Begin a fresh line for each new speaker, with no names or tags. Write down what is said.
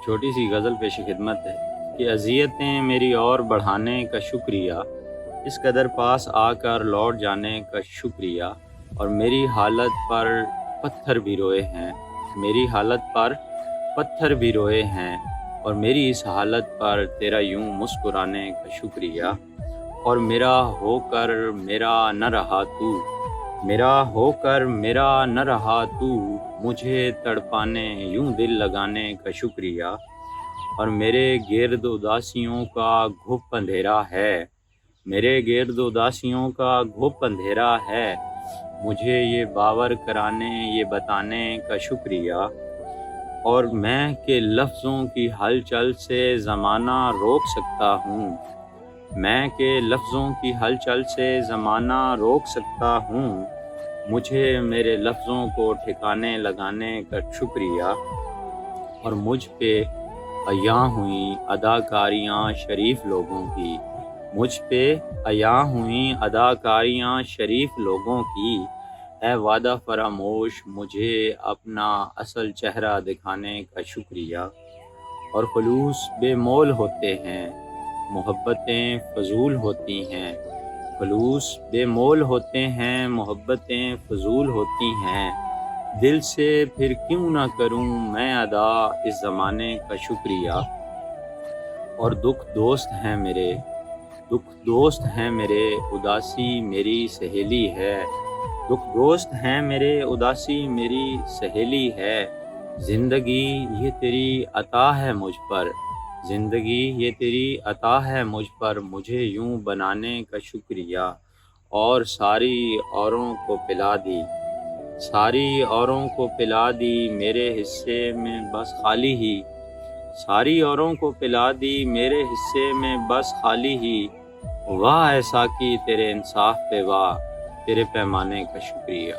چھوٹی سی غزل پیش خدمت ہے کہ اذیتیں میری اور بڑھانے کا شکریہ، اس قدر پاس آ کر لوٹ جانے کا شکریہ، اور میری حالت پر پتھر بھی روئے ہیں، میری حالت پر پتھر بھی روئے ہیں، اور میری اس حالت پر تیرا یوں مسکرانے کا شکریہ، اور میرا ہو کر میرا نہ رہا تو، میرا ہو کر میرا نہ رہا تو، مجھے تڑپانے یوں دل لگانے کا شکریہ، اور میرے گرد اداسیوں کا گھپ اندھیرا ہے، میرے گرد اداسیوں کا گھپ اندھیرا ہے، مجھے یہ باور کرانے یہ بتانے کا شکریہ، اور میں کہ لفظوں کی ہلچل سے زمانہ روک سکتا ہوں، میں کہ لفظوں کی ہلچل سے زمانہ روک سکتا ہوں، مجھے میرے لفظوں کو ٹھکانے لگانے کا شکریہ، اور مجھ پہ عیاں ہوئیں اداکاریاں شریف لوگوں کی، مجھ پہ عیاں ہوئیں اداکاریاں شریف لوگوں کی، اے وعدہ فراموش مجھے اپنا اصل چہرہ دکھانے کا شکریہ، اور خلوص بے مول ہوتے ہیں، محبتیں فضول ہوتی ہیں، خلوص بے مول ہوتے ہیں، محبتیں فضول ہوتی ہیں، دل سے پھر کیوں نہ کروں میں ادا اس زمانے کا شکریہ، اور دکھ دوست ہیں میرے، دکھ دوست ہیں میرے، اداسی میری سہیلی ہے، دکھ دوست ہیں میرے، اداسی میری سہیلی ہے، زندگی یہ تیری عطا ہے مجھ پر، زندگی یہ تیری عطا ہے مجھ پر، مجھے یوں بنانے کا شکریہ، اور ساری اوروں کو پلا دی، ساری اوروں کو پلا دی، میرے حصے میں بس خالی ہی، ساری اوروں کو پلا دی، میرے حصے میں بس خالی ہی، واہ اے ساقی تیرے انصاف پہ واہ، تیرے پیمانے کا شکریہ۔